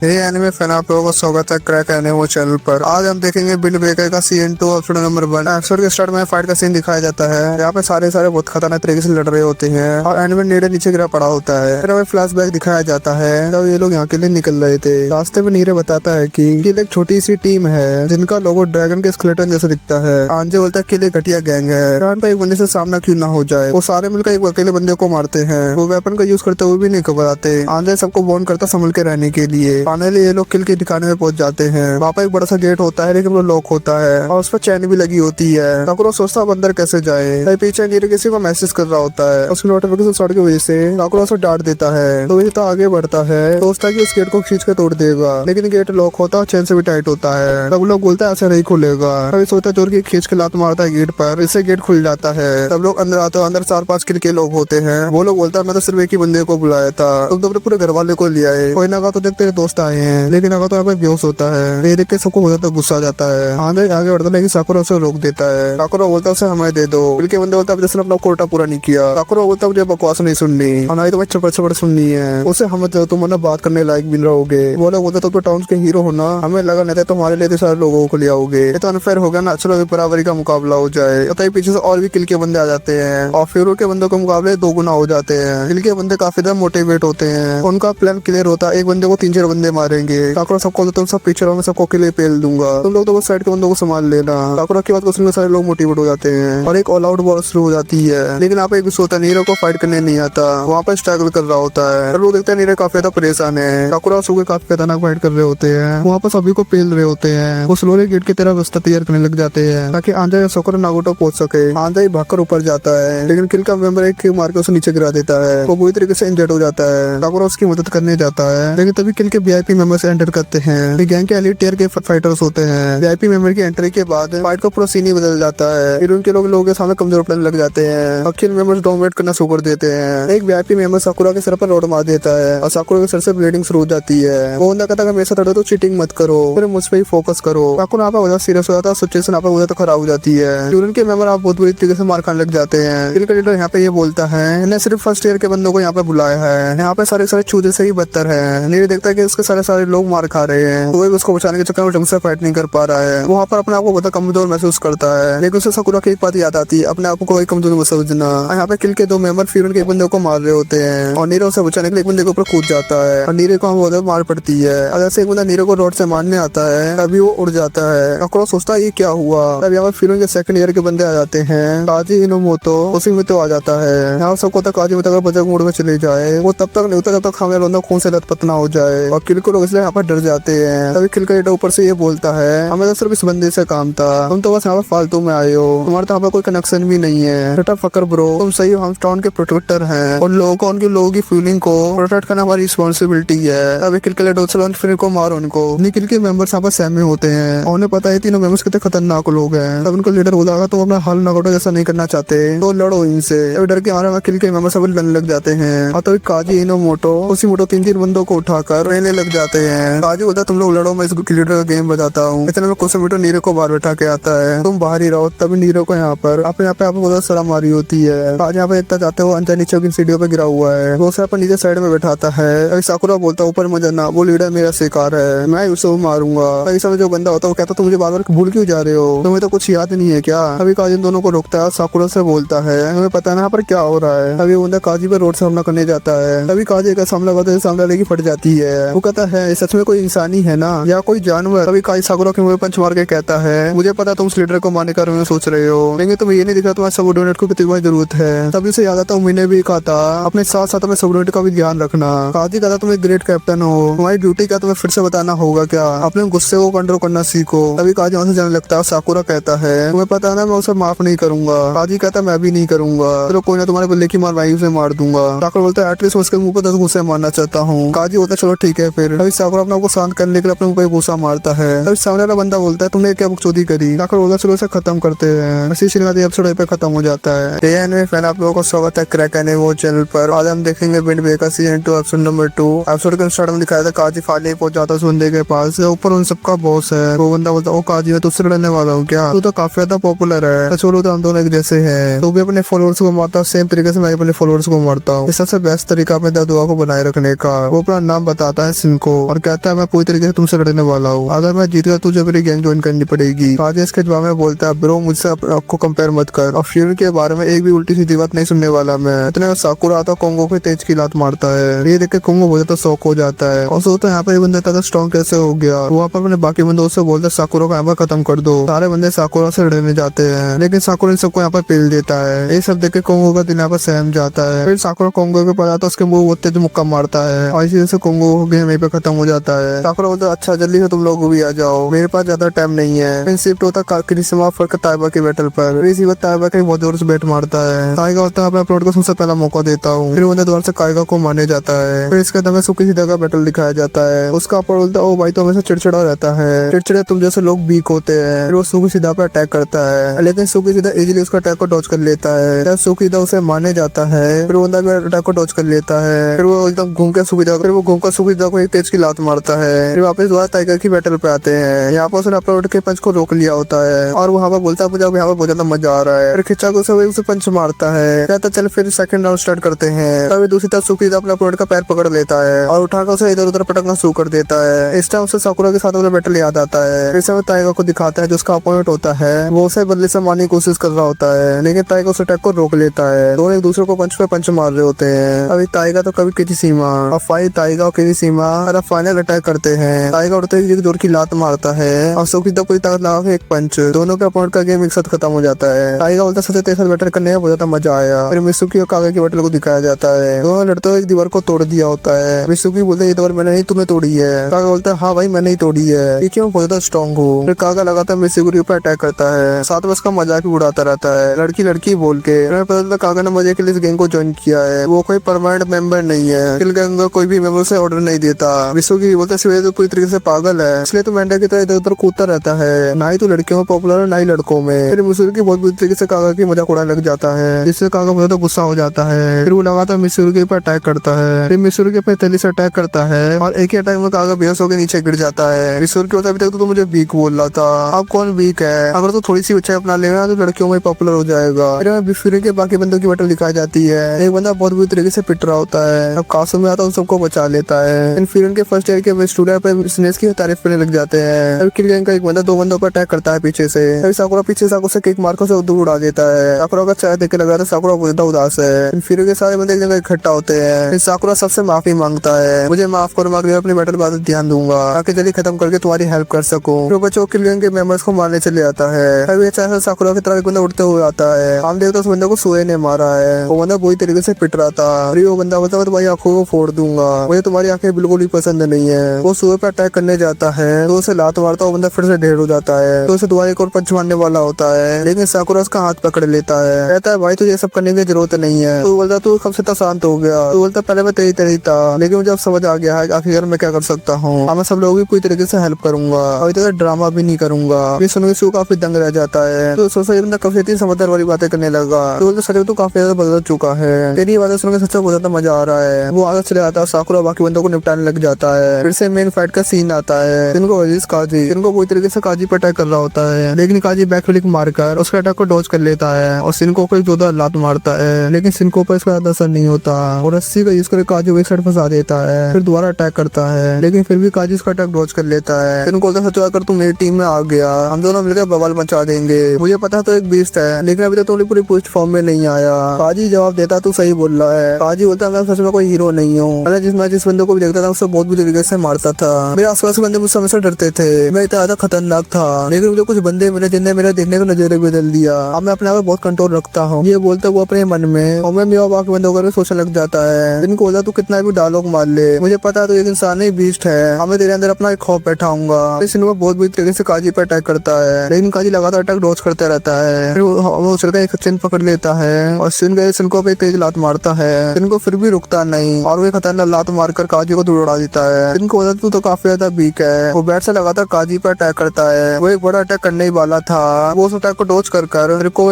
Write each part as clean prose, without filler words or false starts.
हे anime fan, आप लोगों का स्वागत है क्रैक एनिमो चैनल पर। आज हम देखेंगे विंड ब्रेकर का सीजन 2 एपिसोड नंबर 1। एपिसोड के स्टार्ट में फाइट का सीन दिखाया जाता है। यहाँ पे सारे बहुत खतरनाक तरीके से लड़ रहे होते हैं और एनिमे नीरे नीचे गिरा पड़ा होता है। फिर हमें फ्लैशबैक दिखाया जाता है जब ये लोग यहाँ के लिए निकल रहे थे। रास्ते में नीरे बताता है कि एक छोटी सी टीम है जिनका लोगो ड्रैगन के स्केलेटन जैसा दिखता है। आंजे बोलता है कि ये घटिया गैंग है, यहाँ पे एक बंदे से सामना क्यों ना हो जाए। वो सारे मिलकर एक अकेले बंदे को मारते हैं। वो वेपन का यूज करते हुए भी नहीं घबराते। आंजे सबको वार्न करता संभल के रहने के लिए। फाइनली ये लोग किल के ठिकाने में पहुंच जाते हैं। वहाँ पर एक बड़ा सा गेट होता है लेकिन वो लॉक होता है और उस पर चैन भी लगी होती है। साकुरा सोचता अब अंदर कैसे जाए। पीछे नीरे किसी को मैसेज कर रहा होता है। उसकी नोटिफिकेशन शॉट की वजह से साकुरा उसे डांट देता है। तो ये तो आगे बढ़ता है, सोचता है कि उस गेट को खींच के तोड़ देगा, लेकिन गेट लॉक होता है, चैन से भी टाइट होता है। तब लोग बोलता है ऐसे नहीं खुलेगा। तभी सोचता जोर की खींच के लात मारता है गेट पर, इससे गेट खुल जाता है। तब लोग अंदर आते हैं। अंदर 4-5 किल के लोग होते हैं। वो लोग बोलता है मैं तो सिर्फ एक ही बंदे को बुलाया था, तुम तो अपने पूरे घर वाले को लिया है। कोई ना तो देखते दोस्त आए हैं, लेकिन अगर तो यहाँ पे बेहोश होता है। ये देख के सबको बहुत ज्यादा गुस्सा आ जाता है। आगे आगे बढ़ता है लेकिन साकुरा उसे रोक देता है। साकुरा बोलता है उसे हमें दे दो। बिल के बंदे बोलता है जैसे अपना कोटा पूरा नहीं किया। साकुरा बोलता है मुझे बकवास नहीं सुननी और ना ही तुम्हें चपड़ चपड़ सुननी है। उसे हमें दो, तुम ना बात करने लायक भी रहोगे। वो लोग बोलते तुम तो टाउन के हीरो होना, हमें लगा नहीं था तुम्हारे लिए सारे लोगों को ले आओगे। ये तो अनफेयर हो गया ना। चलो बराबरी का मुकाबला हो जाए। तो पीछे से और भी किल के बंदे आ जाते हैं और फिर के बंदों के मुकाबले 2 गुना हो जाते हैं। किल के बंदे काफी ज्यादा मोटिवेट होते हैं। उनका प्लान क्लियर होता है, एक बंदे को 3-4 बंदे मारेंगे। साकुरा सबको तुम सब पीछे रहो, सबको किले पेल दूंगा, तुम लोग तो बस साइड के बंदों को संभाल लेना। साकुरा की बात को सुनकर सारे लोग मोटिवेट हो जाते हैं और एक ऑल आउट वॉर शुरू हो जाती है। लेकिन यहाँ पे एक होता है, नीरो को फाइट करने नहीं आता, वहाँ पर स्ट्रगल कर रहा होता है। लोग देखते हैं नीरो काफी ज्यादा परेशान है। साकुरा और सुगे काफी खतरनाक फाइट कर रहे होते हैं। वहाँ पर सभी को पेल रहे होते हैं। वो स्लोली गेट की तरफ रास्ता तैयार करने लग जाते हैं ताकि आंजा या साकुरा नागोटो पहुंच सके। आंजा ही भागकर ऊपर जाता है, लेकिन किल का मेंबर एक किक मार के उसे नीचे गिरा देता है। वो बुरी तरीके से इंजर्ड हो जाता है। साकुरा उसकी मदद करने जाता है, लेकिन तभी किल के वीआईपी मेंबर्स एंटर करते हैं। गैंग के एलीट टियर के फाइटर्स होते हैं। वीआईपी मेंबर की एंट्री के बाद फाइट का पूरा सीन ही बदल जाता है। फिर उनके लोगों के सामने कमजोर पड़ने लग जाते हैं। अखिल मेंबर्स डोमिनेट करना शुरू कर देते हैं। एक वीआईपी मेंबर साकुरा के सर पर रोड मार देता है और साकुरा के सर से ब्लीडिंग शुरू हो जाती है। वो बंदा कहता है मेरे साथ तो चीटिंग मत करो, फिर मुझ पे ही फोकस करो। साकुरा यहाँ पे सीरियस हो जाता है। सिचुएशन यहाँ पे तो खराब हो जाती है। उनके मेंबर आप बहुत बुरी तरीके से मार खाने लग जाते हैं। किल का लीडर यहाँ पे ये बोलता है इन्हें सिर्फ फर्स्ट ईयर के बंदों को यहाँ पे बुलाया है, यहाँ पे सारे चूजे से ही बदतर है। नीरे देखता है कि उसके सारे लोग मार खा रहे हैं, तो उसको बचाने के चक्कर में ढंग से फाइट नहीं कर पा रहा है। वहाँ पर अपने आप को बहुत कमजोर महसूस करता है, लेकिन उसे साकुरा की एक बात याद आती है, अपने आप को कमजोर मत समझना। यहाँ पे किल के 2 मेंबर फिर उनके एक बंदे को मार रहे होते हैं और नीरे उसे बचाने के लिए एक बंदे के ऊपर कूद जाता है और नीरे को हम मार पड़ती है। और जैसे एक बंदा नीरे को रोड से मारने आता है तभी वो उड़ जाता है। साकुरा सोचता है ये क्या हुआ। तब यहाँ पर फिर उनके सेकंड ईयर के बंदे आ जाते हैं। काजी इनोमोतो उसी में तो आ जाता है। यहाँ सबको तक काजी में तक बजक मोड में चले जाए, वो तब तक नहीं होता जब तक हमें लोंदा खून से लथपथ ना हो जाए। और किल को लोग इसलिए यहाँ पर डर जाते हैं। तभी किल का लीडर ऊपर से ये बोलता है हमें तो सिर्फ इस बंदे से काम था, तुम तो बस यहाँ पर फालतू में आए हो, तुम्हारा तो यहाँ पर कोई कनेक्शन भी नहीं है। बेटा फकर ब्रो, तुम सही हो, हम टाउन के प्रोटेक्टर हैं और लोगों को उनके लोगों की फीलिंग को प्रोटेक्ट करना हमारी रिस्पॉन्सिबिलिटी है। तभी किल के लीडर फिर को मारो उनको। निकिल के मेंबर्स यहाँ पर सहमे होते हैं और उन्हें पता है तीनों मेंबर्स कितने खतरनाक लोग हैं। तब उनको लीडर बोला तुम अपना हाल नागोटो जैसा नहीं करना चाहते तो लड़ो इनसे। तभी डर के मारे किल के मेंबर्स सब लड़ने लग जाते हैं और तभी काजी इनोमोटो उसी मोटो 3-3 बंदों को उठाकर रहने लग जाते हैं। काजी बोलता तुम लोग लड़ो, मैं इस लीडर का गेम बताता हूँ। इतने में कोसोमिटो नीरे को बाहर बैठा के आता है, तुम बाहर ही रहो। तभी नीरे को यहाँ पर अपने यहाँ पे आपको बहुत शर्म मारी होती है। काजी यहाँ पे देखता जाते हो अंजा नीचे की सीढ़ियों पे गिरा हुआ है, वो उसे नीचे साइड में बैठाता है। अभी साकुरा बोलता ऊपर मत जाना, वो लीडर मेरा शिकार है, मैं उसे मारूंगा। अभी समय जो बंदा होता है वो कहता तुम मुझे बार बार भूल क्यों जा रहे हो, तुम्हें तो कुछ याद नहीं है क्या। अभी काजी इन दोनों को रोकता है, साकुरा से बोलता है हमें पता है यहाँ पर क्या हो रहा है। अभी बंदा काजी पर रोड से हमला करने जाता है। तभी काजी का सामना करते सामने लेके फट जाती है। वो कहता है सच में कोई इंसानी है ना या कोई जानवर। तभी काजी साकुरा के मुंह पे पंच मार के कहता है मुझे पता तुम उस लीडर को मारने का में सोच रहे हो, लेकिन तुम्हें ये नहीं दिखा तुम्हारे सबऑर्डिनेट को कितनी जरूरत है। तभी उसे याद आता हूँ मैंने भी कहा था अपने साथ साथ अपने सबऑर्डिनेट का भी ध्यान रखना। काजी कहता तुम एक ग्रेट कैप्टन हो, तुम्हारी ड्यूटी क्या तुम्हें फिर से बताना होगा क्या, अपने गुस्से को कंट्रोल करना सीखो। तभी काजी वहां से जाने लगता है। साकुरा कहता है तुम्हें पता है ना मैं उसे माफ नहीं करूंगा। काजी कहता मैं भी नहीं करूंगा, चलो कोई ना तुम्हारे बल्ले की मार उसे मार दूंगा। साकुरा बोलता है एटलीस्ट उसके मुंह पर 10 गुस्से मारना चाहता हूँ। काजी बोलता है चलो ठीक है फिर। तभी साकुरा अपने को शांत करने के लिए अपने मुंह पर गुस्सा मारता है। तभी सामने वाला बंदा बोलता है तुमने क्या बकचोदी करी। साकुरा बोलता है चलो इसे खत्म करते हैं। इसी श्रीनाथी एपिसोड पे खत्म हो जाता है। एनिमे फैन, आप लोगों का स्वागत है क्रैक एनिमे चैनल पर। आज हम देखेंगे wind breaker season 2 episode number 2। Episode के स्टार्ट में दिखाया था काजी फाइनली पहुंच जाता है उस बंदे के पास, ऊपर उन सबका बॉस है। वो बंदा बोलता ओ काजी मैं तुझसे लड़ने वाला हूँ क्या, तू तो काफी ज्यादा पॉपुलर है, चलो तो हम दोनों एक जैसे हैं। तू भी अपने फॉलोअर्स को मारता सेम तरीके से मैं अपने फॉलोअर्स को मारता हूँ। सबसे बेस्ट तरीका अपने दुआ को बनाए रखने का। वो अपना नाम बताता है सिनको और कहता है मैं पूरी तरीके से तुमसे लड़ने वाला हूँ, अगर मैं जीत गया तुझे मेरी गैंग ज्वाइन करनी पड़ेगी। काजी इसके जवाब में बोलता है ब्रो मुझसे आपको कंपेयर मत कर और फ्यूरी के बारे में एक भी उल्टी सीधी बात नहीं सुनने वाला मैं। इतने में साकुरा आता कोंगो को तेज की लात मारता है। ये देख के कोंगो बहुत ज्यादा शौक हो जाता है और सोचता है यहाँ पर ये बंदा इतना स्ट्रॉन्ग कैसे हो गया। वहाँ पर अपने बाकी बंदों से बोलता है साकुरा को यहाँ पर खत्म कर दो। सारे बंदे साकुरा से लड़ने जाते हैं लेकिन साकुरा इन सबको यहाँ पर पेल देता है। ये सब देख के कोंगो का दिल यहाँ पर सहम जाता है। फिर साकुरा कोंगो के पास आता है, उसके मुंह बहुत तेज मुक्का मारता है और इसी वजह से कोंगो गेम वहीं पे खत्म हो जाता है। साकुरा बोलता है अच्छा जल्दी से तुम लोग भी आ जाओ, मेरे पास ज्यादा टाइम नहीं है। फिर शिफ्ट होता है किरिसिमा और ताइबा के बैटल पर। इसी वक्त ताइबा का बहुत जोर से बैट मारता है। ताइगा होता है अपने अपलोड को सबसे पहला मौका देता हूँ। फिर उन्हें दोबारा से काइगा को मारने जाता है। फिर इसके दमे सुखी सीधा का बैटल दिखाया जाता है। उसका अपलोड बोलता है ओ भाई तो हमेशा चिड़चिड़ा रहता है, चिड़चिड़े तुम जैसे लोग वीक होते हैं। फिर वो सुखी सीधा पे अटैक करता है लेकिन सुखी सीधा इजीली उसका अटैक को डॉज कर लेता है। जब सुखी सीधा उसे मारने जाता है फिर वो अटैक को डॉज कर लेता है। फिर वो एकदम घूम के सुखी फिर वो घूमकर सुखी सीधा को एक तेज की लात मारता है। फिर वापस दोबारा टाइगर की बैटल पे आते हैं। यहाँ पर उसने अपलोड के पंच को रोक लिया होता है और वहाँ पर बोलता है मुझे अब यहाँ पर बहुत ज्यादा मजा आ रहा है। फिर खिंचा को उसे पंच मारता है। कहता चल फिर सेकंड राउंड स्टार्ट करते हैं। तभी दूसरी तरफ सुखी अपने अपलोड का पैर पकड़ लेता है और उठाकर उसे इधर उधर पटकना शुरू कर देता है। इस टाइम उसे साकुरा के साथ वाला बैटल याद आता है। फिर से वो टाइगर को दिखाता है जो उसका अपोनेंट होता है। वो उसे बदले से मारने की कोशिश कर रहा होता है लेकिन टाइगर उस अटैक को रोक लेता है। दोनों एक दूसरे को पंच पे पंच मार रहे होते हैं। अभी टाइगर तो कभी किरिसिमा और फाइट टाइगर और किरिसिमा और फाइनल अटैक करते हैं। टाइगर उड़ते ही जोर की लात मारता है और सुखी पूरी ताकत लगा के एक पंच। दोनों के अपोनेंट का गेम एक साथ खत्म हो जाता है। टाइगर बोलता सबसे तेज बैटल करने में बहुत ज्यादा मजा आया। फिर मिसुकी और कागे की बैटल को दिखाया जाता है। दोनों लड़ते हुए एक दीवार को तोड़ दिया होता है। मिसुकी बोलते ये दीवार मैंने नहीं तुम्हें तोड़ी है। कागा बोलता है हाँ भाई मैंने ही तोड़ी है, ये क्यों बहुत ज्यादा स्ट्रॉन्ग हूँ। फिर कागा लगातार मिसुकी के ऊपर अटैक करता है, साथ में उसका मजाक भी उड़ाता रहता है लड़की लड़की बोल के। पता चलता कागा ने मजे के लिए इस गैंग को ज्वाइन किया है, वो कोई परमानेंट मेंबर नहीं है। किल गैंग का कोई भी मेंबर से ऑर्डर नहीं देता। मिसुकी बोलता है तो पूरी तरीके से पागल है, इसलिए तो मेंढक की तरह इधर उधर कूदता रहता है, ना ही तो लड़कियों में पॉपुलर है ना ही लड़कों में। फिर मिसुकी बहुत बुरी तरीके से कागा की मजाक उड़ाने लग जाता है जिससे कागा बहुत गुस्सा हो जाता है। फिर वो लगातार मिसुकी पर अटैक करता है। फिर मिसुकी अपने तेली से अटैक करता है और एक ही अटैक में कागा बेहोश होकर नीचे गिर जाता है। मिसुकी होता है अभी तक तो मुझे वीक बोल रहा था, अब कौन वीक है, अगर तो थोड़ी सी ऊंचाई अपना लेगा तो लड़कियों में पॉपुलर हो जाएगा। फिर के बाकी बंदों की बैटल दिखाई जाती है। एक बंदा बहुत बुरी तरीके से पिट रहा होता है, अब कासू में आता है सबको बचा लेता है। फिर के फर्स्ट ईयर के स्टूडेंट पे स्नेस की तारीफ करने लग जाते हैं। किल गैंग का एक बंदा दो बंदों पर अटैक करता है पीछे से। साकुरा पीछे से किक मारकर से दूर उड़ा देता है। साकुरा का चेहरा देख के लग रहा था साकुरा बहुत उदास है। फिर के सारे बंदे एक जगह इकट्ठा होते हैं। साकुरा सबसे माफी मांगता है, मुझे माफ करो, मैं अपनी बैटल बाद ध्यान दूंगा ताकि जल्दी खत्म करके तुम्हारी हेल्प कर सकूं। फिर बच्चों किल गैंग के मेंबर्स को मारने चले आता है। अभी साकुरा की तरफ एक बंदा उड़ते हुए आता है। हम देखते उस बंदे को सोए ने मारा है, वो बंदा बुरी तरीके से पिट रहा था। वो बंदा बोलता है तुम्हारी आंखों को फोड़ दूंगा, मुझे तुम्हारी आंखें बिल्कुल भी पसंद नहीं है। वो सुए पे अटैक करने जाता है तो उसे लात मारता है, वो बंदा फिर से ढेर हो जाता है तो उसे दोबारा एक और पंच मारने वाला होता है लेकिन साकुरा उसका हाथ पकड़ लेता है। कहता है भाई तुझे सब करने की जरूरत नहीं है। तो बोलता तू कब से इतना शांत हो गया। तो बोलता पहले मैं तेरी तरह था लेकिन मुझे अब समझ आ गया है आखिर मैं क्या कर सकता हूँ, मैं सब लोगों की पूरी तरीके से हेल्प करूंगा, अभी तक ड्रामा भी नहीं करूंगा। ये सुनकर सू काफी दंग रह जाता है तो सोचा ये बंदा कब से इतनी समझदार वाली बातें करने लगा। तो बोलता सच में तू काफी ज्यादा बदल चुका है, तेरी बातें सुनकर सच में बहुत ज्यादा मजा आ रहा है। वो आगे चले आता है, साकुरा बाकी बंदों को निपटाने लग जाता है। फिर से मेन फाइट का सीन आता है। इनको काजी इनको पूरी तरीके से काजी पर अटैक कर रहा होता है लेकिन काजी बैक फ्लिक मारकर उसके अटैक को डॉज कर लेता है और सिनको को एक जोरदार लात मारता है लेकिन सिनको पर इसका ज्यादा असर नहीं होता और रस्सी का यूज करके काजी एक साइड फंसा देता है। फिर दोबारा अटैक करता है लेकिन फिर भी काजी उसका अटैक डॉज कर लेता है। सिनको बोलता है अगर तू मेरी टीम में आ गया हम दोनों मिलकर बवाल मचा देंगे, मुझे पता तो एक बीस्ट है लेकिन अभी तक तो पूरी पोस्ट फॉर्म में नहीं आया। काजी जवाब देता तू सही बोल रहा है। काजी बोलता है मैं सच में कोई हीरो नहीं हूँ, मैं जिस बंदे को भी देखता था उससे बहुत बुरी तरीके से मारता था, मेरे आसपास के बंदे मुझसे हमेशा डरते थे, मैं इतना ज्यादा खतरनाक था लेकिन मुझे कुछ बंदे मिले जिनने मेरा देखने का नजरिया बदल दिया, अब मैं अपने आप बहुत कंट्रोल रखता हूँ। ये बोलता वो अपने मन में और मैं मेरा बाकी बंदों को सोचने लग जाता है। इनको बोलता तू कितना भी डायलॉग मार ले, मुझे पता है तो एक इंसान ही बीस्ट है, हमें तेरे अंदर अपना एक खौफ बैठाऊंगा। सिनको बहुत बुरी तरीके से काजी पर अटैक करता है लेकिन काजी लगातार अटैक डॉज करता रहता है। फिर वो चलकर एक चिन पकड़ लेता है और सिनको पे तेज लात मारता है। सिनको फिर भी रुकता नहीं और वो खतरनाक लात मारकर काजी को दूर उड़ा देता है। सिनको बोलता तू तो काफी ज्यादा वीक है। वो बैट से लगातार काजी पर अटैक करता है, वो एक बड़ा अटैक करने ही वाला था, वो उस अटैक को डॉज कर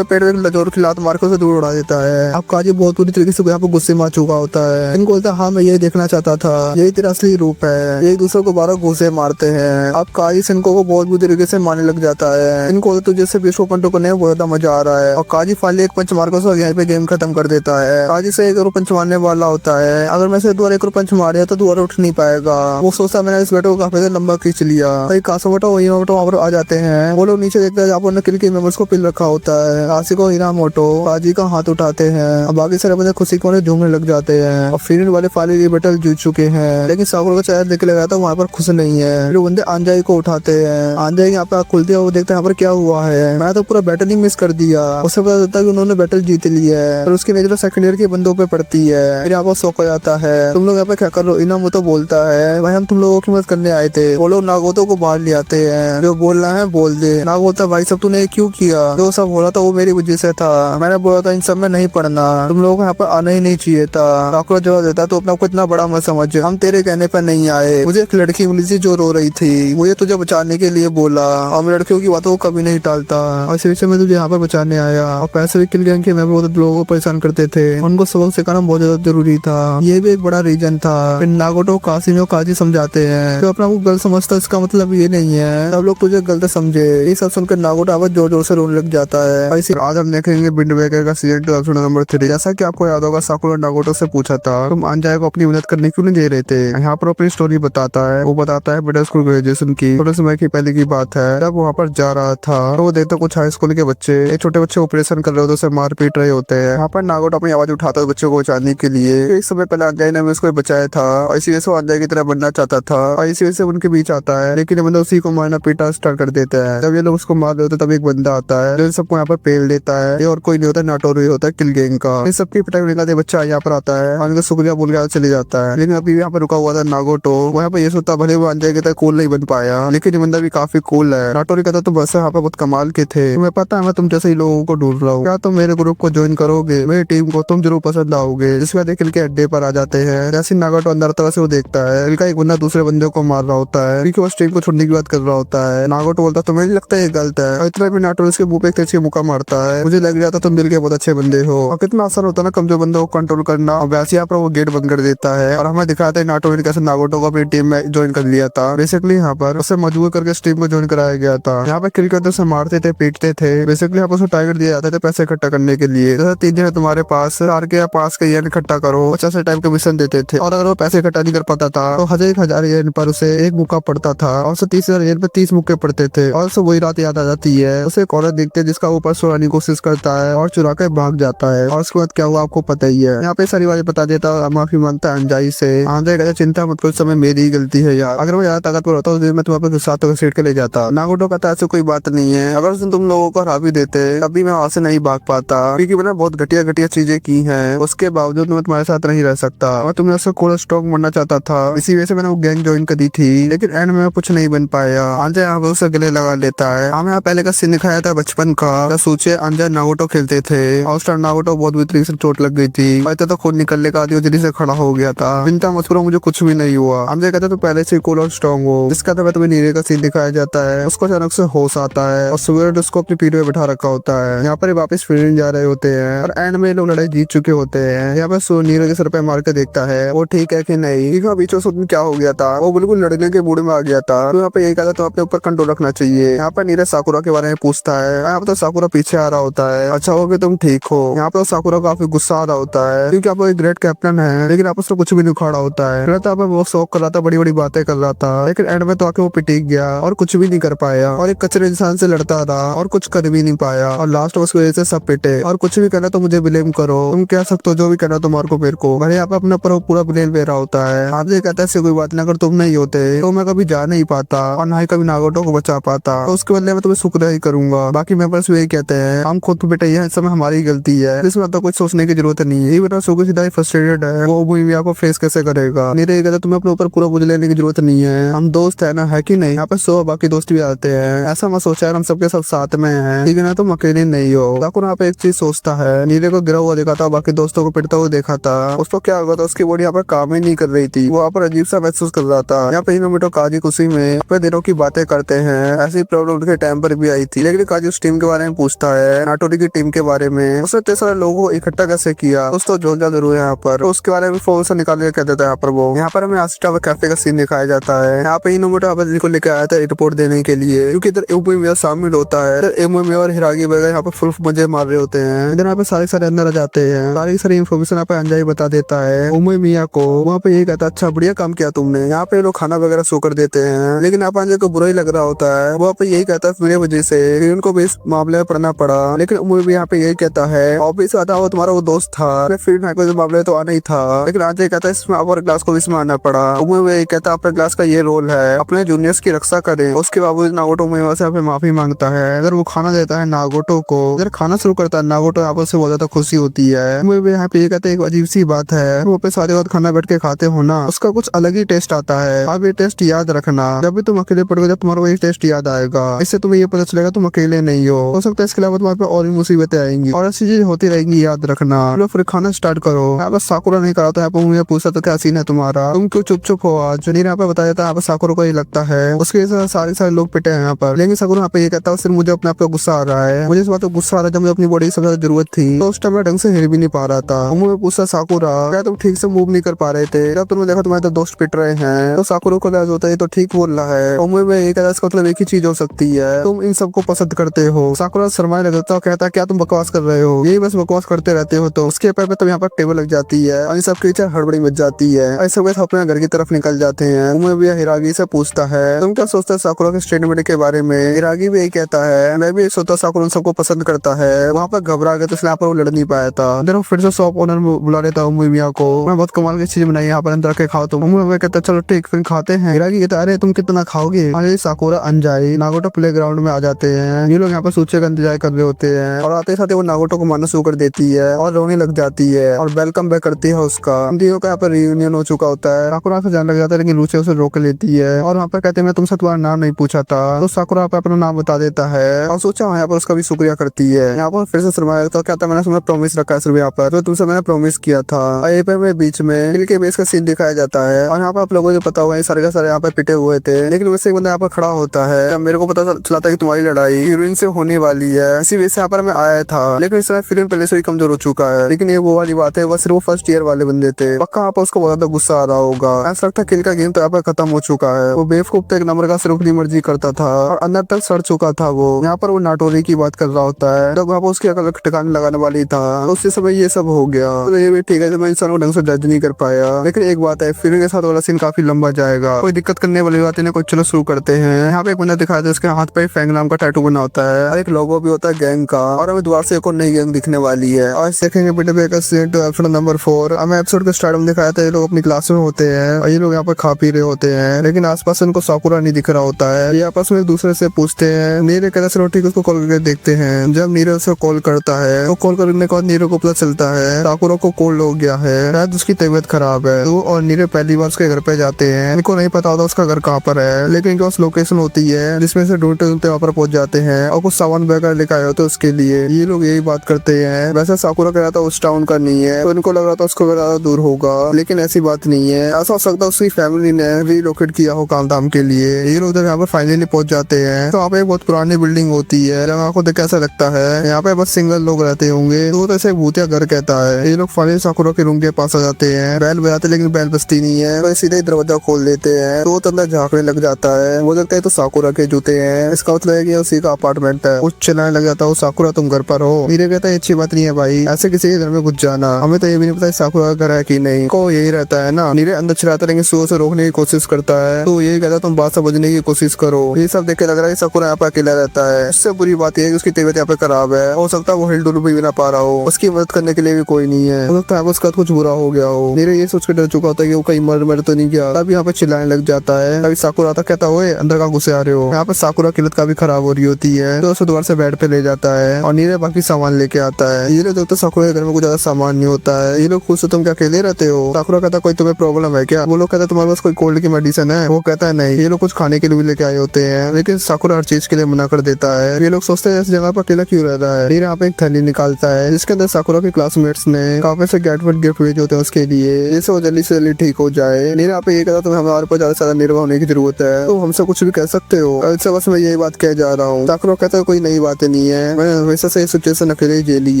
पेट में लजोर की लात मारकर उसे दूर उड़ा देता है। अब काजी बहुत बुरी तरीके से यहाँ पर गुस्से में आ चुका होता है। इनको बोलता हाँ मैं यही देखना चाहता था, यही तेरा असली रूप है। एक दूसरे को 12 घूसे मारते हैं। अब काजी सिनको को बहुत बुरी तरीके से मारने लग जाता है। इनको तुझे से विश्व पंटो करने में बहुत ज्यादा मजा आ रहा है और काजी फाइनली एक पंच मारकर यहाँ पे गेम खत्म कर देता है। काजी से एक और पंच मारने वाला होता है, अगर मैं से दोबारा एक और पंच मारे तो दोबारा उठ नहीं नहीं पाएगा। वो सोचता मैंने इस बेटे को काफी ज्यादा लंबा खींच लिया। भाई कासमोटो वही मोटो वहाँ पर आ जाते हैं। वो लोग नीचे देखते हैं जहाँ पर किल के मेंबर्स को पिल रखा होता है। आशिको हिनामोटो काजी का हाथ उठाते हैं। अब बाकी सारे बंदे खुशी को झूमने लग जाते हैं। और फिर वाले फाइनली बैटल जीत चुके हैं, लेकिन साकुरा का चेहरा देख लगा था वहाँ पर खुश नहीं है। जो बंदे आंजाई को उठाते हैं, आंजाई यहाँ पे आँख खुलती है, वो देखते हैं यहाँ पर क्या हुआ है। मैं तो पूरा बैटल ही मिस कर दिया। उससे पता चलता है कि उन्होंने बैटल जीत ली है। और उसकी नजर सेकंड ईयर के बंदों पे पड़ती है। फिर यहाँ पर शौक हो जाता है, तुम लोग यहाँ पे क्या कर रहे हो। इनामोटो बोलता है भाई हम तुम लोगों की मदद करने आए थे। वो लोग नागोतो को बाहर ले आते हैं। जो बोलना है बोल दे। नागोतो भाई सब तूने क्यों किया। जो सब बोला था वो मेरी वजह से था। मैंने बोला था इन सब में नहीं पढ़ना, तुम लोगों को यहाँ पर आना ही नहीं चाहिए था। साकुरा जवाब देता तो अपना कुछ इतना बड़ा मत समझ, हम तेरे कहने पर नहीं आए। मुझे एक लड़की मिली थी जो रो रही थी, मुझे तुझे बचाने के लिए बोला और मैं लड़कियों की बातों को कभी नहीं टालता। और इसी विषय में तुझे यहाँ पर बचाने आया। और पैसे भी किल गैंग के मैं बहुत लोगों को परेशान करते थे, उनको सबक सिखाना बहुत ज्यादा जरूरी था। ये भी एक बड़ा रीजन था। फिर नागोटो कासिमी और काजी समझाते हैं तो अपना वो गलत समझता इसका मतलब ये नहीं है सब लोग तुझे गलत समझे। ये सब सुनकर नागोटो आवाज जोर जोर से रोने लग जाता है। और इसी आज हम देखेंगे विंड वेकर का सीजन 2 एपिसोड नंबर 3। जैसा कि आपको याद होगा साकुरा नागोटो से पूछा था तुम आंजाई को अपनी मदद करने क्यों नहीं दे रहे थे। यहाँ पर अपनी स्टोरी बताता है। वो बताता है मिडिल स्कूल ग्रेजुएशन की थोड़े समय की पहले की बात है। जब वहाँ पर जा रहा था तो वो देखता कुछ हाई स्कूल के बच्चे एक छोटे बच्चे ऑपरेशन कर रहे होते, उसे मार पीट रहे होते हैं। यहाँ पर नागोटो अपनी आवाज उठाता है बच्चों को बचाने के लिए। एक समय पहले अंजाई ने उसको बचाया था और इसी वजह से वो अंजाई की तरह बनना चाहता था और इसी वजह से उनके बीच आता है। लेकिन बंदा उसी को मारना पीटा स्टार्ट कर देता है। जब ये लोग उसको मार रहे होते तब एक बंदा आता है जो सबको यहाँ पर पेल देता है। ये और कोई नहीं होता, नाटोरी होता है किल गैंग का। इन सबकी पिटाई होने का बच्चा यहाँ पर आता है और उनका शुक्रिया बोल के चले जाता है। लेकिन अभी यहाँ पर रुका हुआ था नागोटो। वो यहाँ पर ये सोचता भले वो अंजाई की तरह कूल नहीं बन पाया, लेकिन ये बंदा भी काफी कूल है। नाटोरी कहता तुम बस यहाँ पर बहुत कमाल के थे, तुम्हें पता है मैं तुम जैसे ही लोगों को ढूंढ रहा हूँ, क्या तुम मेरे ग्रुप को ज्वाइन करोगे, मेरी टीम को तुम जरूर पसंद आओगे। जिसके बाद किल के अड्डे पर आ जाते हैं। जैसे नागोटो अंदर तरह से वो देखता है किल का एक बंदा दूसरे बंदे को मार रहा होता है क्योंकि वो टीम को छोड़ने की बात कर रहा होता है। नागोटो बोलता तुम्हें नहीं लगता ये गलत है। और इतना भी नाटोरी उसके मुंह पे एक तेज मुक्का मारता है। मुझे लग रहा था तुम दिल के बहुत अच्छे बंदे हो। और कितना आसान होता है ना कमजोर बंदे को कंट्रोल करना। और वैसे यहाँ पर वो गेट बंद कर देता है और हमें दिखाता है नाटोरी ने कैसे नागोटो को अपनी टीम में ज्वाइन कर लिया था। बेसिकली यहाँ पर उसे मजबूर करके इस टीम को ज्वाइन कराया गया था। यहाँ पे किल करते उसे मारते थे, पीटते थे। बेसिकली यहाँ पर उसे टारगेट दिया जाता था पैसे इकट्ठा करने के लिए। जैसे 3 दिन तुम्हारे पास 4 के या 5 के येन इकट्ठा करो, 50 टाइम का मिशन देते थे। और अगर वो पैसे इकट्ठा नहीं कर पाता था तो 1000 येन पर उसे एक मुक्का पड़ता था और उसे 30,000 येन पर 30 मुक्के पड़ते थे। और उसे वही रात याद आ जाती है। उसे एक औरत देखते है जिसका ऊपर सोने की कोशिश करता है और चुरा के भाग जाता है। और उसके बाद क्या हुआ आपको पता ही है। यहाँ पे सारी बातें बता देता है, माफी मांगता है अंजाई से। अंजाई कहता चिंता मत करो, समय मेरी ही गलती है यार, अगर मैं ज्यादा ताकतवर होता तो मैं तुम्हारे गुस्सा तो सीट के ले जाता। नागोटो कहता ऐसे कोई बात नहीं है, अगर उसने तुम लोगों को हरा भी देते तभी मैं वहां से नहीं भाग पाता क्योंकि मैंने बहुत घटिया घटिया चीजें की हैं। उसके बावजूद मैं तुम्हारे साथ नहीं रह सकता और तुमने उसको कोल्ड स्टॉक बनना चाहता था, इसी वजह से मैंने वो गैंग ज्वाइन कर दी थी। लेकिन एंड में कुछ नहीं बन पाया। अंजाई यहाँ पे उसे गले लगा लेता है। हमें यहाँ पहले का सीन दिखाया था बचपन का। सोचे अंजाई नागोटो खेलते थे और उस टाइम नागोटो बहुत बुरी तरीके से चोट लग गई थी। तो खून निकलने का आदि जल्दी से खड़ा हो गया था। चिंता मत करो, मुझे कुछ भी नहीं हुआ। अंजाई कहता तो पहले से कूल और स्ट्रॉन्ग हो। जिसका तो तुम्हें नीरे का सीन दिखाया जाता है। उसको अचानक से होश आता है और सुबह उसको अपनी पीठ पे बैठा रखा होता है। यहाँ पर वापस फिर जा रहे होते हैं और एंड में लोग लड़ाई जीत चुके होते हैं। यहाँ पर नीरे के सर पे मार के देखता है वो ठीक है कि नहीं। बीच में क्या हो गया था, वो बिल्कुल लड़ने के मूड में आ गया था। तो यहाँ पे यही कहता तो अपने ऊपर कंट्रोल रखना चाहिए। यहाँ पर नीरज साकुरा के बारे में पूछता है। यहाँ पर तो साकुरा पीछे आ रहा होता है, अच्छा हो कि तुम ठीक हो। यहाँ पर साकुरा काफी गुस्सा आ रहा होता है क्योंकि आप एक ग्रेट कैप्टन है लेकिन आप उसको कुछ भी नहीं उखाड़ा होता है। वो शौक कर रहा था, बड़ी बड़ी बातें कर रहा था, लेकिन एंड में तो आके वो पिटीक गया और कुछ भी नहीं कर पाया और एक कचरे इंसान से लड़ता रहा और कुछ कर भी नहीं पाया। और लास्ट में उसकी वजह से सब पिटे। और कुछ भी करना तो मुझे ब्लेम करो, तुम कह सकते हो जो भी करना तुम्हारे को मेरे को। मैंने यहाँ पे अपने ऊपर पूरा ब्लेम ले रहा होता है। आपसे कहता है कोई बात नहीं, अगर तुम नहीं होते तो मैं कभी जा नहीं पाता और ना ही कभी नागोटो को बचा पाता। तो उसके बदले में तुम्हें शुक्रिया ही करूंगा। बाकी मेंबर्स भी यही कहते हैं हम खुद बेटा ये समय हमारी गलती है, इसमें तो कुछ सोचने की जरूरत नहीं है। ये बेटा सुगु सीधा फ्रस्ट्रेटेड है, वो भूमिया को फेस कैसे करेगा। नहीं रहेगा तुम्हें अपने ऊपर पूरा बोझ लेने की जरूरत नहीं है, हम दोस्त है ना, है कि नहीं। यहाँ पे बाकी दोस्त भी आते हैं। ऐसा मत सोचा हम सबके सब साथ में हैं, ठीक है ना, तुम अकेले नहीं हो। साकुरा यहाँ पे एक चीज सोचता है, नीरे को गिरा हुआ देखा था, बाकी दोस्तों को पिटता हुआ देखा था। उसको क्या हुआ था, उसकी बॉडी यहाँ पर काम ही नहीं कर रही थी, वो यहाँ पर अजीब सा महसूस कर रहा था। यहाँ पे हिनोमिटो काजी खुशी में अपने दिनों की बातें करते हैं। ऐसी प्रॉब्लम उनके टाइम पर भी आई थी, लेकिन काजी उस टीम के बारे में पूछता है, नाटोरी की टीम के बारे में। उसने इतने सारे लोगों को इकट्ठा कैसे किया, दोस्तों जोजा जरूर है यहाँ पर। तो उसके बारे में फोन से निकाल के कह देता है यहाँ पर वो। यहाँ पर हमें आस्टा कैफे का सीन दिखाया जाता है। यहाँ पे हिनोमिटो अबेजी को लेकर आया था रिपोर्ट देने के लिए, क्योंकि इधर एमुमिया शामिल होता है। इधर एमुमिया और हिरागी वगैरह यहाँ पे फुल मजे मार रहे होते हैं। इधर यहाँ पे सारे अंदर आ जाते हैं। सारी इन्फॉर्मेशन यहाँ पे अंजाई बता देता है एमुमिया को। वहाँ पे ये कहता अच्छा बढ़िया काम किया तुमने। यहाँ पे लोग खाना वगैरह सो कर देते हैं, लेकिन अपांजे को बुरा ही लग रहा होता है। वो पे यही कहता है मेरे वजह से कि उनको भी इस मामले में पड़ना पड़ा, लेकिन उमर भी यहाँ पे यही कहता है ऑफिस आता वो तुम्हारा वो दोस्त था, फिर मामले तो आना ही था, लेकिन आज ये कहता है इसमें और क्लास को भी इसमें आना पड़ा। उमर भी यही कहता है अपने क्लास का ये रोल है अपने जूनियर्स की रक्षा करे। उसके बावजूद नागोटो उमेवा से यहाँ माफी मांगता है। अगर वो खाना देता है नागोटो को, अगर खाना शुरू करता है नागोटो यहाँ पर से बहुत ज्यादा खुशी होती है। उमर भी यहाँ पे ये कहते हैं एक अजीब सी बात है, वो पे सारे वक्त खाना बैठ के खाते हो ना, उसका कुछ अलग ही टेस्ट आता है। आप ये टेस्ट याद रखना, जब भी तुम अकेले पड़ोगे जब तुम्हारा वही टेस्ट याद आएगा, इससे तुम्हें ये पता चलेगा तुम अकेले नहीं हो सकता है इसके अलावा तुम्हारे पे और भी मुसीबतें आएंगी और ऐसी चीज होती रहेंगी, याद रखना। चलो फिर खाना स्टार्ट करो। यहाँ पर साकुरा नहीं करा था, यहाँ पर मुझे पूछा तो क्या सीन है तुम्हारा, तुम क्यों चुप चुप हो आज। यहाँ पे बताया था यहाँ पर साकुरा को ये लगता है उसके सारे लोग पिटे हैं यहाँ पर, लेकिन साकुरा यहाँ पे ये कहता है सिर्फ मुझे अपने आप को गुस्सा आ रहा है, मुझे इस बात को गुस्सा आ रहा है जब मुझे अपनी बॉडी की सबसे ज्यादा जरूरत थी तो उस टाइम मैं ढंग से हिल भी नहीं पा रहा था। मुझे पूछा साकुरा क्या तुम ठीक से मूव नहीं कर पा रहे थे, जब तुमने देखा तुम्हारे दोस्त पिट रहे हैं तो साकुरा को लगा होता है तो ठीक बोल रहा है। उम्र में एक इसका मतलब एक ही चीज हो सकती है, तुम इन सबको पसंद करते हो। साकुरा शर्माए लगता है, कहता है क्या तुम बकवास कर रहे हो, यही बस बकवास करते रहते हो। तो उसके पैर पे तब यहाँ पर टेबल लग जाती है और इन सब की हड़बड़ी मच जाती है। ऐसे वैसे अपने घर की तरफ निकल जाते हैं। उम्र भी हिरागी से पूछता है तुम क्या सोचते है साकुरा के स्टेटमेंट के बारे में। हिरागी भी यही कहता है मैं भी सोचता साकुरा उन सबको पसंद करता है, वहाँ पर घबरा गया तो इसलिए यहाँ पर वो लड़ नहीं पाया था। इधर फिर से शॉप ओनर बुला लेता हूँ मिया को, मैं बहुत कमाल की चीज बनाई यहाँ पर अंदर के खाओ। तो मैं कहता चलो ठीक फिर खाते हैं। हिरागी कहता अरे तुम कितना खाओगे। अरे साकुरा अनजाई नागोटो प्लेग्राउंड में आ जाते हैं। ये लोग यहाँ पर सूचे का इंतजार कर रहे होते हैं और आते साथ वो नागोटो को मारना शुरू कर देती है और रोने लग जाती है और वेलकम बैक करती है उसका। तीनों का यहाँ पर रियूनियन हो चुका होता है। साकुरा से जाने लग जाता है लेकिन लूचे उसे रोक लेती है और वहाँ पर कहते हैं मैं तुमसे तुम्हारा नाम नहीं पूछा था। तो साकुरा यहाँ पे अपना नाम बता देता है और सोचा यहाँ पर उसका भी शुक्रिया करती है। यहाँ पर फिर से शर्माया तो कहता है मैंने तुम्हें प्रॉमिस रखा है सिर्फ यहाँ पर, तो तुमसे मैंने प्रॉमिस किया था। यहीं पे में बीच में हिल के बेस का सीन दिखाया जाता है और यहाँ पर आप लोगों को पता हुआ है सारे का सारे यहाँ पे पिटे हुए थे, लेकिन वैसे एक बंदा यहाँ पर खड़ा होता है। जब मेरे को पता चला था कि तुम्हारी लड़ाई हीरोइन से होने वाली है, इसी वजह से यहाँ पर मैं आया था, लेकिन इस समय हीरोइन पहले से ही कमजोर हो चुका है। लेकिन ये वो वाली बात है, वो सिर्फ फर्स्ट ईयर वाले बंदे थे, पक्का यहाँ पर उसको बहुत ज्यादा गुस्सा आ रहा होगा। ऐसा लगता है किल का गेम तो यहाँ पर खत्म हो चुका है। वो बेवकूफ तो एक नंबर का सिर्फ अपनी मर्जी करता था और अंदर तक सड़ चुका था वो। यहाँ पर वो नाटोरी की बात कर रहा होता है, जब वहाँ पर उसकी अकल ठिकाने लगाने वाली था तो उसी समय ये सब हो गया। तो ये भी ठीक है, मैं इंसान को ढंग से जज नहीं कर पाया, लेकिन एक बात है फिर के साथ वाला सीन काफी लंबा जाएगा, कोई दिक्कत करने वाली बात नहीं। चलो शुरू करते हैं। यहाँ पे एक बंदा दिखाया था उसके हाथ पे फैंग नाम का टैटू बना होता है और एक लोगो भी होता है गैंग का, और हमें दोबारा से एक और नई गैंग दिखने वाली है। और देखेंगे एपिसोड नंबर 4। हमें एपिसोड के स्टार्ट में दिखाया था ये लोग अपनी क्लास में होते हैं और ये लोग यहाँ पर खा पी रहे होते हैं, लेकिन आसपास उनको साकुरा नहीं दिख रहा होता है। ये आपस में एक दूसरे से पूछते हैं। नीरे कहता चलो ठीक उसको कॉल करके देखते हैं। जब नीरे उसे कॉल करता है तो कॉल करने के बाद नीरे को पता चलता है साकुरा को कोल्ड हो गया है, शायद उसकी तबीयत खराब है। तो और नीरे पहली बार उसके घर पे जाते हैं। इनको नहीं पता होता उसका घर कहाँ पर है, लेकिन इनके पास लोकेशन होती है जिसमें से ढूंढते ढूंढते वहाँ पर पहुंच जाते हैं और कुछ सामान वगैरह लेकर आए होते उसके लिए। ये लोग यही बात करते हैं। वैसे साकुरा कह रहा था उस टाउन का नहीं है, तो इनको लग रहा था उसको ज्यादा दूर होगा, लेकिन ऐसी बात नहीं है। ऐसा हो सकता है उसकी फैमिली ने रिलोकेट किया हो काम धाम के लिए। ये लोग जब यहाँ पर फाइनली पहुंच जाते हैं तो यहाँ पे एक बहुत पुरानी बिल्डिंग होती है। जब आपको देख कैसा लगता है यहाँ पे बस सिंगल लोग रहते होंगे, तो ऐसे भूतिया घर कहता है। ये लोग फाइनली साकुरा के रूम के पास आ जाते हैं। बैल बजाते लेकिन बैल बजती नहीं है, तो सीधे दरवाजा खोल देते हैं। तो अंदर झांकने लग जाता है। वो लगता है तो साकुरा के जूते हैं, इसका मतलब है कि उसी का अपार्टमेंट है। कुछ चिल्लाने लग जाता है साकुरा तुम घर पर हो। नीरे कहता है अच्छी बात नहीं है भाई, ऐसे किसी के घर में घुस जाना, हमें तो ये भी नहीं पता साकुरा का घर है कि नहीं। को यही रहता है ना। नीरे अंदर चिल्लाता लेकिन सुबह से रोकने की कोशिश करता है, तो यही कहता तुम बात समझने की कोशिश करो। ये सब देख के लग रहा है साकुरा यहाँ पर अकेला रहता है। इससे बुरी बात यह है कि उसकी तबीयत यहाँ पे खराब है, हो सकता है वो हिल डुल भी ना पा रहा हो, उसकी मदद करने के लिए भी कोई नहीं है, हो सकता है उसका कुछ बुरा हो गया हो। नीरे ये सोच के डर चुका होता है कि वो कहीं मर तो नहीं गया। तब यहाँ पे चिल्लाने लग जाता है। तभी साकुरा आता कहता हुए अंदर का घुसे आ रहे हो। यहाँ पे साकुरा की लत काफी खराब हो रही होती है, तो उसे दोबारा से बेड पे ले जाता है और नीरे बाकी सामान लेके आता है। ये लोग तो साकुरा के घर में कुछ ज्यादा सामान नहीं होता है। ये लोग खुद से तुम क्या अकेले रहते हो। साकुरा कहता कोई तुम्हें प्रॉब्लम है क्या। वो लोग कहता तुम्हारे पास कोई कोल्ड की मेडिसिन है। वो कहता है नहीं। ये लोग कुछ खाने के लिए भी लेके आए होते हैं, लेकिन साकुरा हर चीज के लिए मना कर देता है। ये लोग सोचते हैं इस जगह पर अकेला क्यों रह रहा है। नीरे यहाँ पे एक थैली निकालता है जिसके अंदर साकुरा के क्लासमेट्स ने काफी से गिफ्ट भेजे होते हैं उसके लिए, जिससे वो जल्दी से जल्दी ठीक हो जाए। नीरे यहाँ पे ये कहता तुम्हें हमारे पर ज्यादा से ज्यादा निर्भर होने की जरूरत है, तो हमसे कुछ भी कह सकते हो। कल से बस मैं यही बात कह जा रहा हूँ। साकुरा कहता है कोई नई बात नहीं है, मैंने हमेशा से सिचुएशन अकेले झेली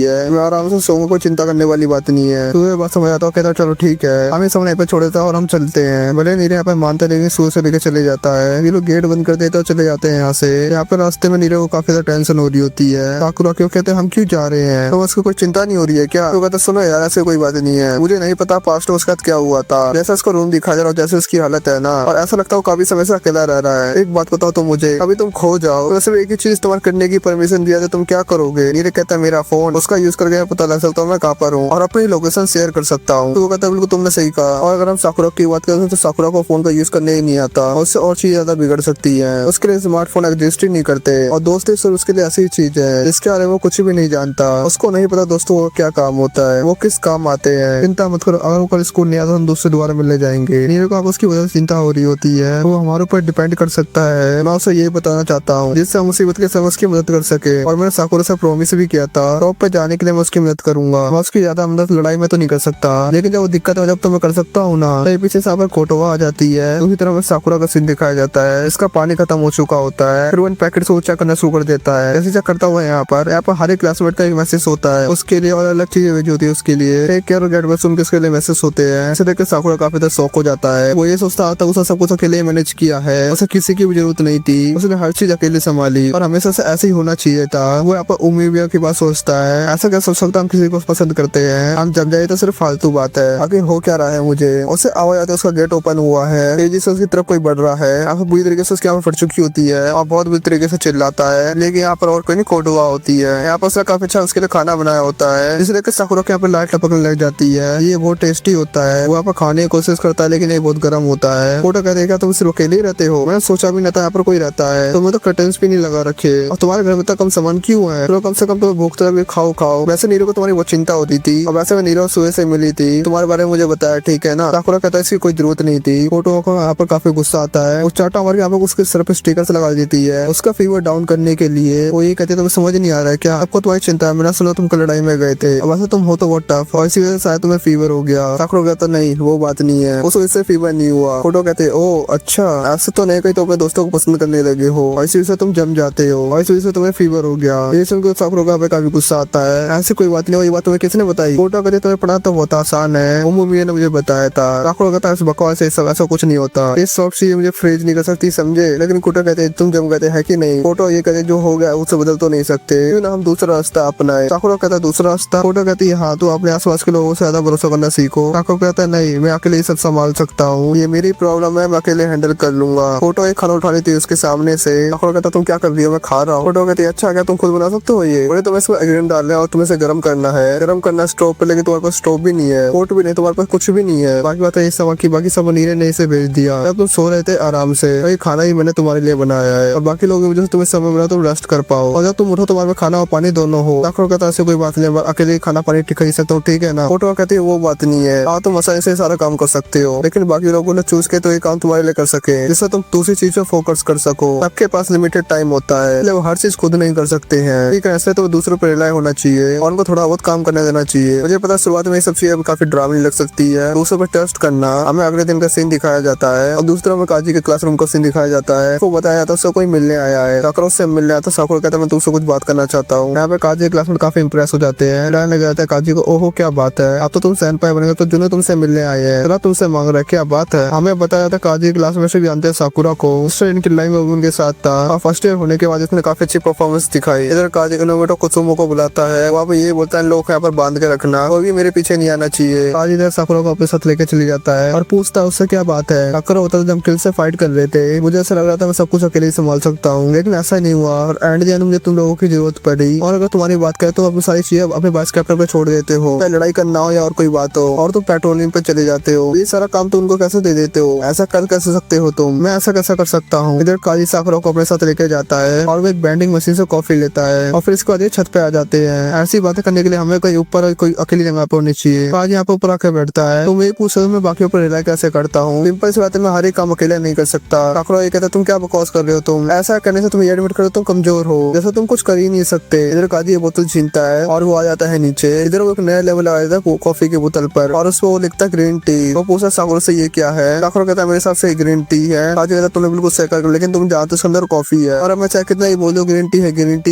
है, मैं आराम से सोऊंगा, कोई चिंता करने वाली बात नहीं है। तो बात समझ आता हूँ। कहता चलो ठीक है, हमें समय पे छोड़ देता है और हम चलते हैं। भले नीरे यहाँ पे मानते लेकिन सुबह से लेके चले जाता है। ये लोग गेट बंद कर देते और चले जाते हैं यहाँ से। यहाँ पे रास्ते में नीरे को काफी ज्यादा टेंशन हो रही होती है। साकुरा क्यों कहते हैं हम क्यों जा रहे हैं, तो उसको कोई चिंता नहीं हो रही है क्या। तो कहता सुनो यार ऐसे कोई बात नहीं है, मुझे नहीं पता पास्ट में उसके साथ क्या हुआ था, जैसा उसका रूम दिखाया जा रहा है, जैसे उसकी हालत है ना, और ऐसा लगता है वो काफी समय से अकेला रह रहा है। एक बात बताओ तुम मुझे, अभी तुम खो जाओ तो सिर्फ एक ही चीज इस्तेमाल करने की परमिशन दिया तो तुम क्या करोगे? नीरे कहता है मेरा फोन, उसका यूज करके पता लग सकता हूँ मैं कहाँ पर हूँ और अपनी लोकेशन शेयर कर सकता हूँ। तो वो कहता है बिल्कुल तुमने सही कहा। और अगर हम साकुरा की बात करें तो साकुरा को फोन का यूज करने ही नहीं आता, उससे और चीज ज्यादा बिगड़ सकती है। उसके लिए स्मार्टफोन एग्जिस्ट ही नहीं करते और दोस्ती सिर्फ उसके लिए ऐसी चीज है जिसके बारे में वो कुछ भी नहीं जानता। उसको नहीं पता दोस्तों को क्या काम होता है, वो किस काम आते हैं। चिंता मत करो, अगर वो कल स्कूल नहीं आता हम दोस्त से दोबारा मिलने जाएंगे। नीरे को अब उसकी वजह से चिंता हो रही होती है, वो हमारे ऊपर डिपेंड कर सकता है। मैं उसे यही बताना चाहता हूँ जिससे हम मुसीबत के समय उसकी मदद कर सके। और मैंने साकुरा से प्रॉमिस भी किया था टॉप पे जाने के लिए मैं उसकी मदद करूंगा। मैं उसकी ज्यादा मदद लड़ाई में तो नहीं कर सकता, लेकिन जब वो दिक्कत है जब तो मैं कर सकता हूँ ना। तो पीछे से कोटोवा आ जाती है। उसी तरह में साकुरा का सीन दिखाया जाता है। इसका पानी खत्म हो चुका होता है, फिर वो इन पैकेट से चेक करना शुरू कर देता है। जैसे चेक करता हुआ यहाँ पर हर एक क्लासमेट का एक मैसेज होता है उसके लिए और अलग चीजें भेजी होती है उसके लिए। टेक केयर और गेट वेल सुन के उसके लिए मैसेज होते हैं। इसे देख के साकुरा काफी ज्यादा शॉक हो जाता है। वो ये सोचता था उसने सब कुछ अकेले मैनेज किया है, उसे किसी की भी जरूरत नहीं थी, उसने हर चीज अकेले संभाली और हमेशा से ऐसे ही होना चाहिए था। वो यहाँ पर उम्मीद की बात सोचता है, ऐसा क्या सोच सकता हम किसी को पसंद करते हैं, हम जब जाए तो सिर्फ फालतू बात है। आखिर हो क्या रहा है मुझे? उसे आवाज आती है उसका गेट ओपन हुआ है, तेजी से उसकी तरफ कोई बढ़ रहा है। यहाँ पर बुरी तरीके से उसकी आंख फट चुकी होती है और बहुत बुरी तरीके से चिल्लाता है, लेकिन यहाँ पर और कोई नहीं कोटोवा होती है। यहाँ पर उसने काफी अच्छा उसके लिए खाना बनाया होता है, जिसे देख साकुरा के यहाँ पर लाइट टपकने लग जाती है। ये बहुत टेस्टी होता है। वो यहाँ पर खाने की कोशिश करता है लेकिन ये बहुत गर्म होता है। कोटो कहते हैं तुम सिर्फ अकेले ही रहते हो? मैंने सोचा भी नहीं था यहाँ पर कोई रहता है, तुम्हें तो कर्टन्स भी नहीं लगा रखे और तुम्हारे घर में तो कम सामान क्यों है? तो कम से कम तुम्हें भूख तो लगे, खाओ। वैसे नीरो को तुम्हारी बहुत चिंता होती थी और वैसे मैं नीरो सुबह से मिली थी, तुम्हारे बारे में मुझे बताया, ठीक है ना? साकुरा कहता है इसकी कोई जरूरत नहीं थी। कोटो को यहाँ पर काफी गुस्सा आता है, वो चाटा मार के यहाँ पर उसके सर पे स्टिकर से लगा देती है उसका फीवर डाउन करने के लिए। वो ये कहते तुम्हें समझ नहीं आ रहा है क्या? आपको तुम्हारी चिंता है, मैंने सुना तुम कल लड़ाई में गए थे, वैसे तुम हो तो बहुत टफ और इसी वजह से शायद तुम्हें फीवर हो गया। साकुरा कहता नहीं वो बात नहीं है, उस वजह से फीवर नहीं हुआ। कोटो कहते ओ अच्छा, ऐसे तो नहीं कहीं तो अपने दोस्तों को पसंद करने लगे हो और इसी वजह से तुम जम जाते हो और इस वजह से तुम्हें फीवर हो गया। ये सुनकर साकुरा का काफी गुस्सा आता है, ऐसी कोई बात नहीं, ये बात तुम्हें किसने बताई? कोटो कहते तुम्हें पढ़ना तो बहुत आसान है, मम्मी ने मुझे बताया था। साकुरा कहता है बकवास है, ऐसा कुछ नहीं होता, इस सब चीज मुझे फ्रीज नहीं कर सकती समझे। लेकिन कोटो कहते तुम जब कहते हैं कि नहीं। कोटो ये कहते जो हो गया उसे बदल तो नहीं सकते, क्यों ना हम दूसरा रास्ता अपनाए। साकुरा कहता है दूसरा रास्ता? कोटो कहती है हाँ, तो अपने आसपास के लोगों से ज्यादा भरोसा करना सीखो। साकुरा कहता है नहीं, मैं अकेले सब संभाल सकता हूँ, ये मेरी प्रॉब्लम है, मैं अकेले हैंडल कर लूंगा। कोटो एक खाना उठा लेती है उसके सामने से। साकुरा कहता तुम क्या कर रही हो? मैं खा रहा हूँ। कोटो कहती है अच्छा क्या तुम खुद बना सकते हो? ये बोले तुम्हें इसमें इंग्रेडिएंट डालना है और तुम्हें इसे गर्म करना है, गर्म करना स्टोव पे, लेकिन तुम्हारे पास स्टोव भी नहीं है, कोट भी नहीं, तुम्हारे पास कुछ भी नहीं है। बाकी बात है इस समय की, बाकी सब नीरे ने इसे भेज दिया जब तुम सो रहे थे आराम से, ये खाना ही मैंने तुम्हारे लिए बनाया है और बाकी लोगों की वजह से तुम्हें समय मिला तुम रेस्ट कर पाओ और जब तुम उठो तुम्हारे खाना और पानी दोनों हो। साकुरा कहता ऐसे कोई बात नहीं, अकेले खाना पानी खरीद सकता हूँ, ठीक है ना? कोटो कहती है वो बात नहीं है, हाँ तुम आसानी से सारा काम कर सकते हो, लेकिन बाकी लोगों ने चूज के तो ये काम तुम्हारे लिए कर सके जिससे तुम दूसरी चीज पे फोकस कर सको। सबके पास लिमिटेड टाइम होता है, इसलिए वो हर चीज खुद नहीं कर सकते हैं, ठीक है? ऐसे तो दूसरों पर रिलाई होना चाहिए और उनको थोड़ा बहुत काम करने देना चाहिए। मुझे पता शुरुआत में ये सब चीजें काफी ड्रामेटिक लग सकती है, दूसरों पर ट्रस्ट करना। हमें अगले दिन का सीन दिखाया जाता है और दूसरे में काजी के क्लासरूम का सीन दिखाया जाता है। उसको बताया जाता है उससे कोई मिलने आया है, साकुरा उससे मिलने आता है। साकुरा कहता है मैं तुमसे कुछ बात करना चाहता हूँ। यहाँ पे काजी के क्लासमेट काफी इंप्रेस हो जाते हैं, लग जाता है काजी को, ओहो क्या बात है, अब तो तुम सैनपाई बनेगा, तो जुनू तुमसे मिलने आए हैं, तुमसे मांग रहे, क्या बात है? हमें बताया जाता है काजी क्लास में से भी जानते हैं साकुरा को, उससे इनकी लाइन में उनके साथ था और फर्स्ट ईयर होने के बाद इसने काफी अच्छी परफॉर्मेंस दिखाई। इधर काजी इनोवेटो कुसुमो को बुलाता है, वहाँ पे ये बोलता है लोग यहाँ पर बांध के रखना, वो भी मेरे पीछे नहीं आना चाहिए। काजी इधर साकुरा को अपने साथ लेके चली जाता है और पूछता है उससे क्या बात है। साकुरा होता जब किल से फाइट कर रहे थे मुझे ऐसा लग रहा था मैं सब कुछ अकेले ही संभाल सकता हूँ, लेकिन ऐसा नहीं हुआ और एंड दिन मुझे तुम लोगों की जरूरत पड़ी और अगर तुम्हारी बात करें तो अपनी सारी चीजें अपने वाइस कैप्टन पे छोड़ देते हो, चाहे लड़ाई करना हो या और कोई बात हो, और तुम पेट्रोलिंग पे चले जाते हो। ये सारा काम तुम उनको कैसे दे देते हो? ऐसा कर कैसे सकते हो तुम? मैं ऐसा कैसा कर सकता हूँ? इधर काजी साकुरा को अपने साथ लेके जाता है और वो एक बैंडिंग मशीन से कॉफी लेता है और फिर इसके बाद ये छत पे आ जाते हैं। ऐसी बातें करने के लिए हमें कहीं ऊपर कोई अकेली जगह पे होनी चाहिए। काजी यहाँ पे ऊपर आके बैठता है, तुम ये पूछ मैं बाकी ऊपर रिलाई कैसे करता हूँ? सिंपल सी बात है, मैं हर एक काम अकेले नहीं कर सकता। साकुरा ये कहता है तुम क्या बकवास कर रहे हो, तुम ऐसा करने से तुम ये एडमिट करो तुम कमजोर हो, जैसा तुम कुछ कर ही नहीं सकते। इधर काजी ये बोतल छीनता है और वो आ जाता है नीचे। इधर वो एक नया लेवल आ जाता है कॉफी की बोतल पर और उसको वो लिखता है ग्रीन टी। वो पूछता साकुरा से ये क्या है? साकुरा कहता है मेरे हिसाब से ग्रीन टी है। काजी कहता है तुमने बिल्कुल सही कहा, लेकिन तुम जानते हो उसके अंदर कॉफी है और मैं चाहे कितना ही बोल दो ग्रीन टी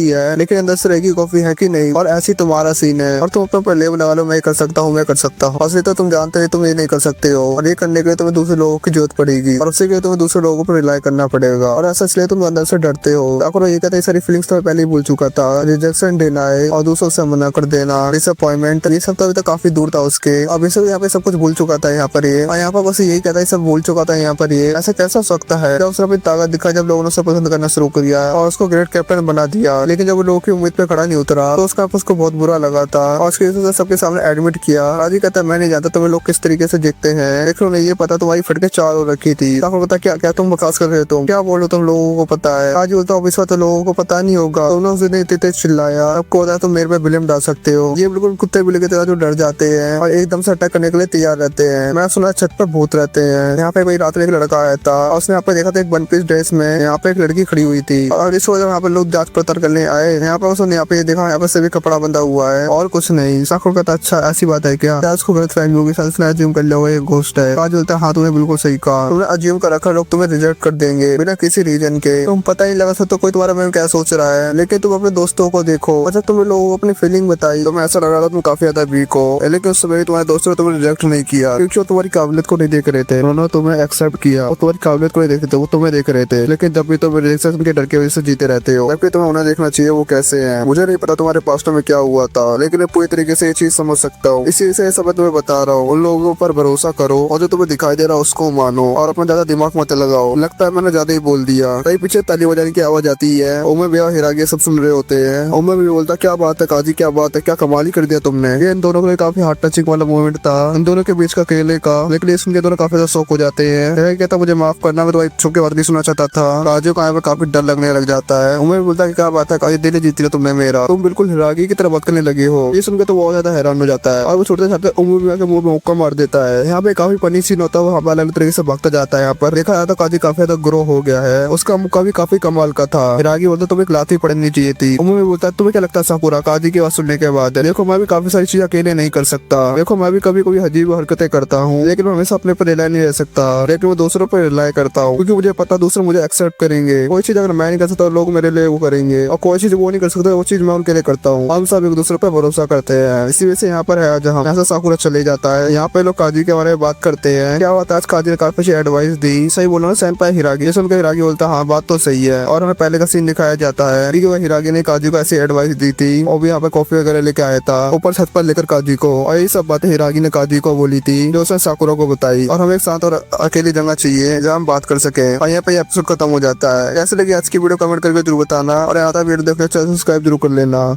है, लेकिन अंदर से रहेगी कॉफी है कि नहीं? और ऐसी तुम्हारा सीन है और तुम अपने ऊपर लेवल लगा लो, मैं कर सकता हूँ, मैं कर सकता हूँ। असली तो तुम जानते हो तुम ये नहीं कर सकते हो और ये करने के लिए तुम्हें दूसरे लोगों की जरूरत पड़ेगी और उसके लिए तुम्हें दूसरे लोगों पर रिलाई करना पड़ेगा और ऐसा इसलिए तुम अंदर से डरते हो। साकुरा ये कहता है सारी फीलिंग्स तो मैं पहले ही भूल चुका था, रिजेक्शन देना है और दूसरों से मना कर देना, डिसअपॉइंटमेंट, ये सब तो अभी तक काफी दूर था उसके। अब इसे यहाँ पे सब कुछ भूल चुका चुका था यहाँ पर ये, और यहाँ पर बस यही कहता है, सब बोल चुका था यहाँ पर ये। ऐसा कैसा हो सकता है जब उसने अपनी ताकत दिखाई, जब लोगों ने उसे पसंद करना शुरू किया और उसको ग्रेट कैप्टन बना दिया, लेकिन जब वो लोगों की उम्मीद पे खड़ा नहीं उतरा तो उसको बहुत बुरा लगा था और उसके वजह से सबके सामने एडमिट किया। राजी कहता है मैं नहीं जानता तुम्हें लोग किस तरीके से देखते हैं, लेकिन उन्हें ये पता तुम्हारी फटके चार हो रखी थी। ताको पता क्या क्या तुम बकवास कर रहे हो, तुम क्या बोल रहे हो, तुम लोगों को पता है। राजी बोलता ऑब्वियस बात है लोगों को पता नहीं होगा, तुमने उस दिन इतने तेज चिल्लाया, आपको होता है तुम मेरे पे ब्लेम डाल सकते हो। ये बिल्कुल कुत्ते बिल्ली की तरह जो डर जाते हैं और एकदम से अटैक करने के लिए तैयार रहते हैं। मैं सुना छत पर भूत रहते हैं। यहाँ पे कोई रात में एक लड़का आया था और उसने यहाँ पे देखा था एक वन पीस ड्रेस में यहाँ पे एक लड़की खड़ी हुई थी और इस वजह यहाँ पे लोग जांच पड़ताल करने आए। यहाँ पे उसने यहाँ पे देखा यहाँ पे सभी कपड़ा बंधा हुआ है और कुछ नहीं। साकुर कहता अच्छा ऐसी बात है क्या, उसको गलत फहमी होगी, उसने अज्यूम कर लिया ये घोस्ट है। आज बोलता है हाँ तुमने बिल्कुल सही कहा, तुमने अज्यूम कर रखा, लोग तुम्हें रिजेक्ट कर देंगे बिना किसी रीजन के, तुम पता ही लगा सकते कोई तुम्हारे में क्या सोच रहा है। लेकिन तुम अपने दोस्तों को देखो, अच्छा तुम लोगों को अपनी फीलिंग बताई, तुम्हें ऐसा लग रहा था तुम काफी ज्यादा वीक हो, लेकिन उस समय तुम्हारे दोस्तों ने तुम्हें रिजेक्ट नहीं किया क्योंकि वो तुम्हारी काबिलियत को नहीं देख रहे थे, उन्होंने तुम्हें एक्सेप्ट किया। और तुम्हारी काबिलियत को नहीं देखते थे, वो तुम्हें देख रहे थे। लेकिन जब भी तुम रिजेक्शन के डर की वजह से जीते रहते हो, जबकि तुम्हें उन्हें देखना चाहिए वो कैसे है। मुझे नहीं पता तुम्हारे पास्ट में क्या हुआ था, लेकिन मैं पूरी तरीके से ये चीज समझ सकता हूँ, इसी से सब तुम्हें बता रहा हूँ। उन लोगों पर भरोसा करो और जो तुम्हें दिखाई दे रहा है उसको मानो और अपना ज्यादा दिमाग मत लगाओ। लगता है मैंने ज्यादा ही बोल दिया। कहीं पीछे ताली बजाने की आवाज आती है, ओमे भैया हिरागी सब सुन रहे होते हैं। ओमे भी बोलता क्या बात है काजी, क्या बात है, क्या कमाल ही कर दिया तुमने। ये इन दोनों के लिए काफी हार्ट टचिंग वाला मोमेंट था, इन दोनों के बीच का अकेले का, लेकिन इसमें के दोनों काफी ज्यादा शौक हो जाते हैं। कहता मुझे माफ करना, मैं तुम्हारी छुप के बात नहीं सुनना चाहता था। काजू को यहाँ पर काफी डर लगने लग जाता है। उमेर बोलता क्या बात है काजी, दिल जीती हो तुमने मेरा, तुम बिल्कुल हिरागी की तरह बात करने लगे हो। ये सुनकर तो बहुत ज्यादा हैरान हो जाता है और वो छोटे छोटे उम्र के मुंह में मुक्का मार देता है। यहाँ पे काफी फनी सीन होता है, वो हमारे अलग तरीके से भागता जाता है। यहाँ पर देखा जाता काजी काफी ज्यादा ग्रो हो गया है, उसका मुक्का भी काफी कमाल का था। हिरागी बोलता तुम्हें क्लास ही पढ़नी चाहिए थी। उम्र बोलता है तुम्हें क्या लगता है साकुरा, काजी की बात सुनने के बाद देखो मैं भी काफी सारी चीजें अकेले नहीं कर सकता, देखो मैं भी कभी कभी अजीब हरकतें करता हूँ, लेकिन मैं हमेशा अपने पर रिलाई नहीं रह सकता, लेकिन मैं दूसरों पर रिलाई करता हूँ क्योंकि मुझे पता दूसरे मुझे एक्सेप्ट करेंगे। कोई चीज अगर मैं नहीं कर सकता लोग मेरे लिए वो करेंगे, और कोई चीज वो नहीं कर सकते वो चीज मैं उनके लिए करता हूँ। हम सब एक दूसरे पर भरोसा करते हैं, इसी वजह से यहाँ पर है जहाँ ऐसा साकुरा चले जाता है। यहाँ पे लोग काजी के बारे में बात करते हैं, क्या बात है आज काजी ने काफी अच्छी एडवाइस दी, सही बोला ना सेनपाई हिरागी। सुनकर हिरागी बोलता हाँ बात तो सही है, और हमें पहले का सीन दिखाया जाता है कि वह हिरागी ने काजी को ऐसी एडवाइस दी थी और भी यहाँ पे कॉफी वगैरह लेके आया था ऊपर छत पर लेकर काजी को, और ये सब बातें हिरागी ने काजी को बोली थी जो उसने साकुरा को बताई। और हमें एक साथ और अकेली जगह चाहिए जहाँ हम बात कर सके। और यहाँ पे एपिसोड खत्म हो जाता है। कैसे लगी आज की वीडियो कमेंट करके जरूर बताना, और आता वीडियो देखने सब्सक्राइब जरूर कर लेना।